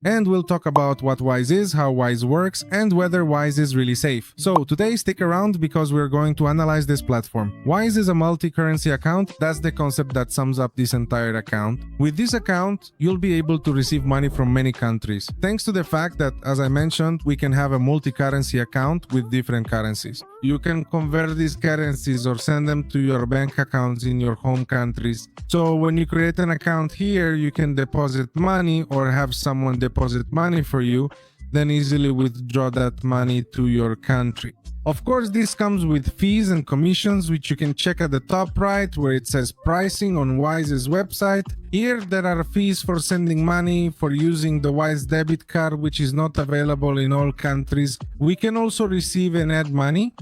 And we'll talk about what Wise is, how Wise works, and whether Wise is really safe. So today stick around because we're going to analyze this platform. Wise is a multi-currency account. That's the concept that sums up this entire account. With this account, you'll be able to receive money from many countries, thanks to the fact that, as I mentioned, we can have a multi-currency account with different currencies. You can convert these currencies or send them to your bank accounts in your home countries. So when you create an account here, you can deposit money or have someone deposit money for you, then easily withdraw that money to your country. Of course, this comes with fees and commissions, which you can check at the top right where it says pricing on Wise's website. Here there are fees for sending money, for using the Wise debit card, which is not available in all countries. We can also receive and add money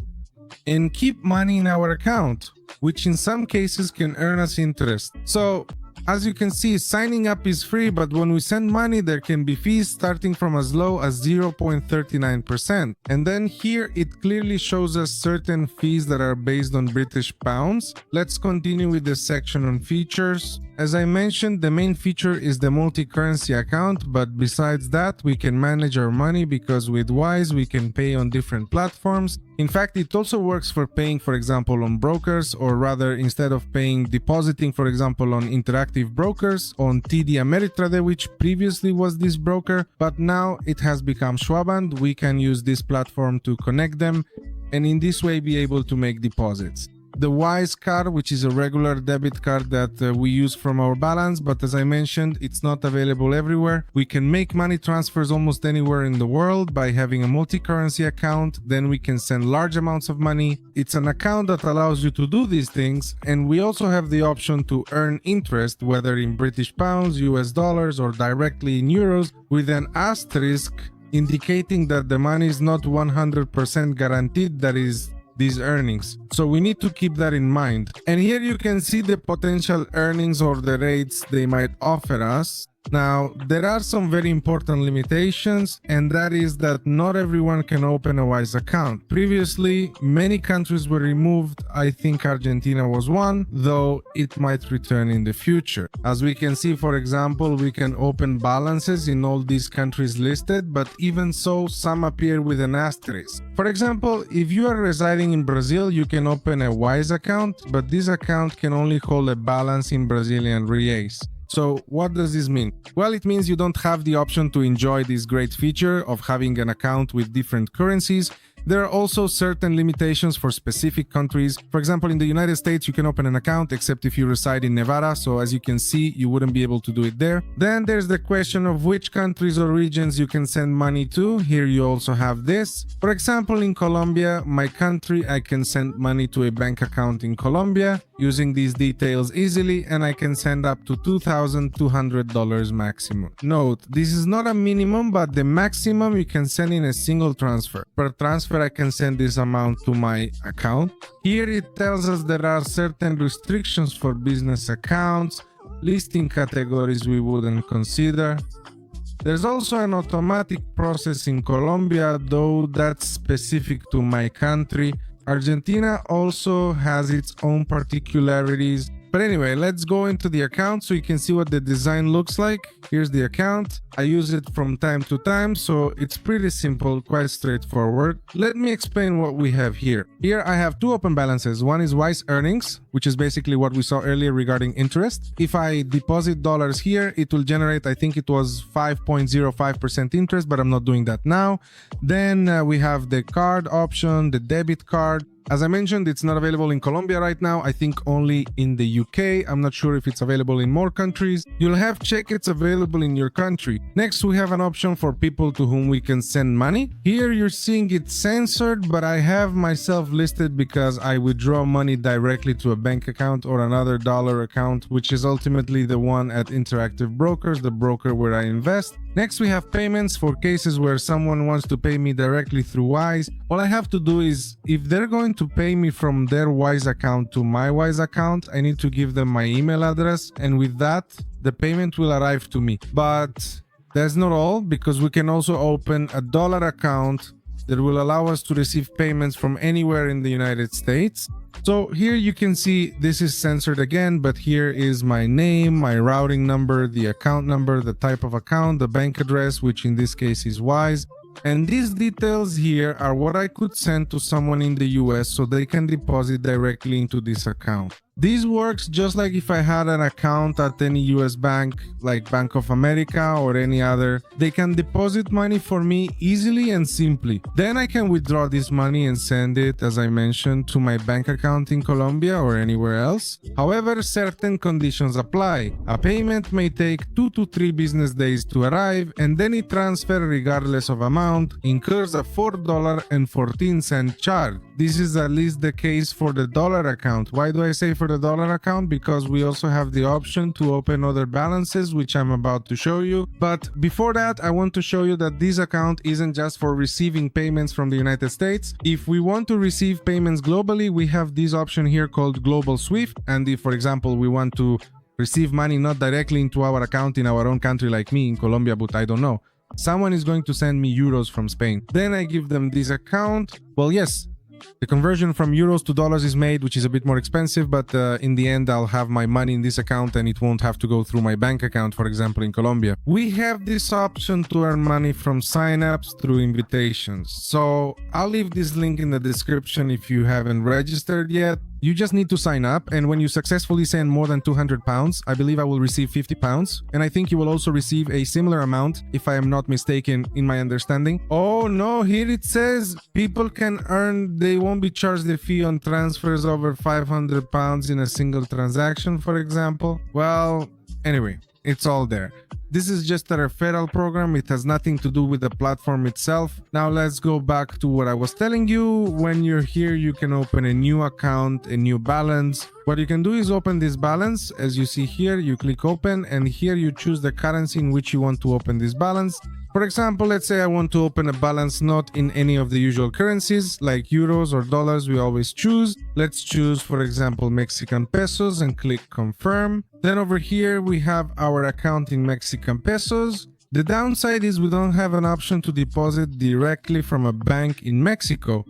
and keep money in our account, which in some cases can earn us interest. So as you can see, signing up is free, but when we send money, there can be fees starting from as low as 0.39%. And then here it clearly shows us certain fees that are based on British pounds. Let's continue with the section on features. As I mentioned, the main feature is the multi-currency account, but besides that, we can manage our money because with Wise, we can pay on different platforms. In fact, it also works for paying, for example, on brokers, or rather, instead of depositing, for example, on Interactive Brokers, on TD Ameritrade, which previously was this broker, but now it has become Schwaband. We can use this platform to connect them and in this way be able to make deposits. The Wise card, which is a regular debit card that we use from our balance, but as I mentioned, it's not available everywhere. We can make money transfers almost anywhere in the world by having a multi-currency account. Then we can send large amounts of money. It's an account that allows you to do these things, and we also have the option to earn interest, whether in British pounds, US dollars, or directly in euros, with an asterisk indicating that the money is not 100% guaranteed, that is, these earnings. So we need to keep that in mind. And here you can see the potential earnings or the rates they might offer us. Now, there are some very important limitations, and that is that not everyone can open a Wise account. Previously, many countries were removed. I think Argentina was one, though it might return in the future. As we can see, for example, we can open balances in all these countries listed, but even so, some appear with an asterisk. For example, if you are residing in Brazil, you can open a Wise account, but this account can only hold a balance in Brazilian reais. So what does this mean? Well, it means you don't have the option to enjoy this great feature of having an account with different currencies. There are also certain limitations for specific countries. For example, in the United States, you can open an account except if you reside in Nevada. So as you can see, you wouldn't be able to do it there. Then there's the question of which countries or regions you can send money to. Here you also have this. For example, in Colombia, my country, I can send money to a bank account in Colombia using these details easily, and I can send up to $2,200 maximum. Note, this is not a minimum, but the maximum you can send in a single transfer. Per transfer, I can send this amount to my account. Here it tells us there are certain restrictions for business accounts, listing categories we wouldn't consider. There's also an automatic process in Colombia, though that's specific to my country. Argentina also has its own particularities. But anyway, let's go into the account so you can see what the design looks like. Here's the account. I use it from time to time, so it's pretty simple, quite straightforward. Let me explain what we have here. Here I have two open balances. One is Wise Earnings, which is basically what we saw earlier regarding interest. If I deposit dollars here, it will generate, I think it was 5.05% interest, but I'm not doing that now. Then we have the card option, the debit card. As I mentioned, it's not available in Colombia right now. I think only in the UK. I'm not sure if it's available in more countries. You'll have to check it's available in your country. Next, we have an option for people to whom we can send money. Here you're seeing it censored, but I have myself listed because I withdraw money directly to a bank account or another dollar account, which is ultimately the one at Interactive Brokers, the broker where I invest. Next, we have payments for cases where someone wants to pay me directly through Wise. All I have to do is, if they're going to pay me from their Wise account to my Wise account, I need to give them my email address, and with that, the payment will arrive to me. But that's not all, because we can also open a dollar account that will allow us to receive payments from anywhere in the United States. So here you can see this is censored again, but here is my name, my routing number, the account number, the type of account, the bank address, which in this case is Wise. And these details here are what I could send to someone in the US so they can deposit directly into this account. This works just like if I had an account at any US bank like Bank of America or any other. They can deposit money for me easily and simply. Then I can withdraw this money and send it, as I mentioned, to my bank account in Colombia or anywhere else. However, certain conditions apply. A payment may take 2 to 3 business days to arrive, and any transfer, regardless of amount, incurs a $4.14 charge. This is at least the case for the dollar account. Why do I say for the dollar account? Because we also have the option to open other balances, which I'm about to show you. But before that, I want to show you that this account isn't just for receiving payments from the United States. If we want to receive payments globally, we have this option here called Global Swift. And if, for example, we want to receive money not directly into our account in our own country, like me in Colombia, but I don't know, someone is going to send me euros from Spain. Then I give them this account. Well, yes, the conversion from euros to dollars is made, which is a bit more expensive, but in the end, I'll have my money in this account and it won't have to go through my bank account, for example, in Colombia. We have this option to earn money from signups through invitations. So I'll leave this link in the description if you haven't registered yet. You just need to sign up, and when you successfully send more than 200 pounds, I believe I will receive 50 pounds, and I think you will also receive a similar amount, if I am not mistaken in my understanding. Oh no, here it says people can earn, they won't be charged a fee on transfers over 500 pounds in a single transaction, for example. Well, anyway, it's all there. This is just a referral program. It has nothing to do with the platform itself. Now let's go back to what I was telling you. When you're here, you can open a new account, a new balance. What you can do is open this balance. As you see here, you click open, and here you choose the currency in which you want to open this balance. For example, let's say I want to open a balance not in any of the usual currencies like euros or dollars we always choose. Let's choose, for example, Mexican pesos and click confirm. Then over here we have our account in Mexican pesos. The downside is we don't have an option to deposit directly from a bank in Mexico.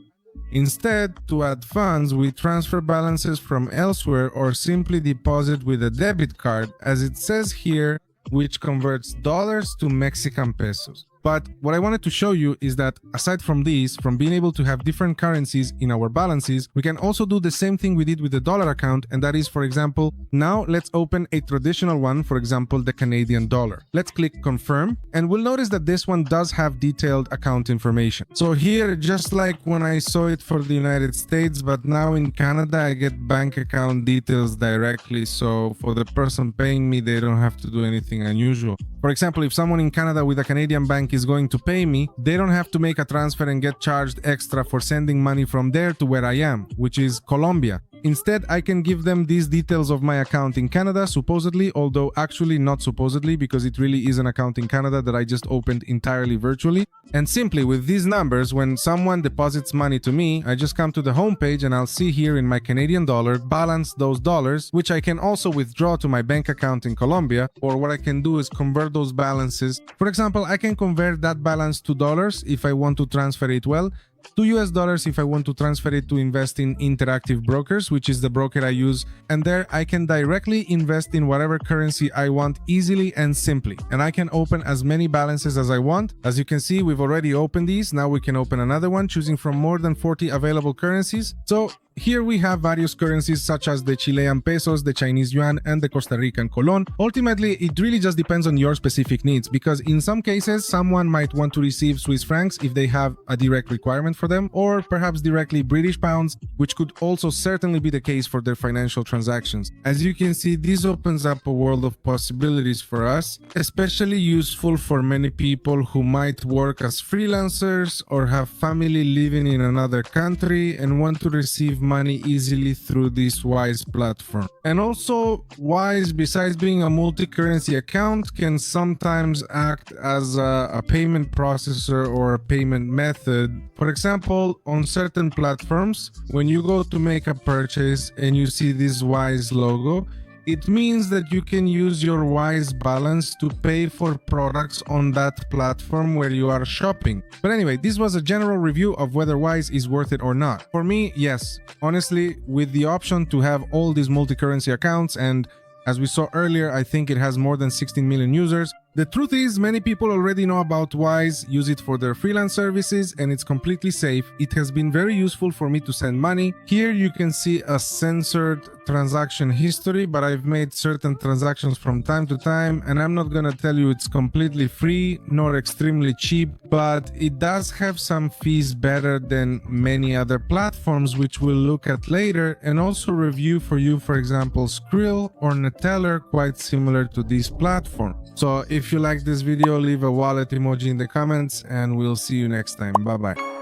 Instead, to add funds, we transfer balances from elsewhere or simply deposit with a debit card, as it says here, which converts dollars to Mexican pesos. But what I wanted to show you is that aside from these, from being able to have different currencies in our balances, we can also do the same thing we did with the dollar account, and that is, for example, now let's open a traditional one, for example, the Canadian dollar. Let's click confirm, and we'll notice that this one does have detailed account information. So here, just like when I saw it for the United States, but now in Canada, I get bank account details directly, so for the person paying me, they don't have to do anything unusual. For example, if someone in Canada with a Canadian bank is going to pay me, they don't have to make a transfer and get charged extra for sending money from there to where I am, which is Colombia. Instead, I can give them these details of my account in Canada, supposedly, although actually not supposedly, because it really is an account in Canada that I just opened entirely virtually. And simply with these numbers, when someone deposits money to me, I just come to the home page and I'll see here in my Canadian dollar, balance those dollars, which I can also withdraw to my bank account in Colombia, or what I can do is convert those balances. For example, I can convert that balance to dollars if I want to transfer it well, to US dollars if I want to transfer it to invest in Interactive Brokers, which is the broker I use, and there I can directly invest in whatever currency I want easily and simply, and I can open as many balances as I want. As you can see, we've already opened these. Now we can open another one, choosing from more than 40 available currencies. So here we have various currencies such as the Chilean pesos, the Chinese yuan, and the Costa Rican colon. Ultimately, it really just depends on your specific needs, because in some cases, someone might want to receive Swiss francs if they have a direct requirement for them, or perhaps directly British pounds, which could also certainly be the case for their financial transactions. As you can see, this opens up a world of possibilities for us, especially useful for many people who might work as freelancers or have family living in another country and want to receive money easily through this Wise platform. And also, Wise, besides being a multi-currency account, can sometimes act as a payment processor or a payment method. For example, on certain platforms, when you go to make a purchase and you see this Wise logo, It means that you can use your Wise balance to pay for products on that platform where you are shopping. But anyway, this was a general review of whether Wise is worth it or not. For me, yes. Honestly, with the option to have all these multi-currency accounts, and as we saw earlier, I think it has more than 16 million users. The truth is, many people already know about Wise, use it for their freelance services, and it's completely safe. It has been very useful for me to send money. Here you can see a censored transaction history, but I've made certain transactions from time to time, and I'm not gonna tell you it's completely free nor extremely cheap, but it does have some fees better than many other platforms, which we'll look at later, and also review for you, for example, Skrill or Neteller, quite similar to this platform. So if you like this video, leave a wallet emoji in the comments, and we'll see you next time. Bye bye.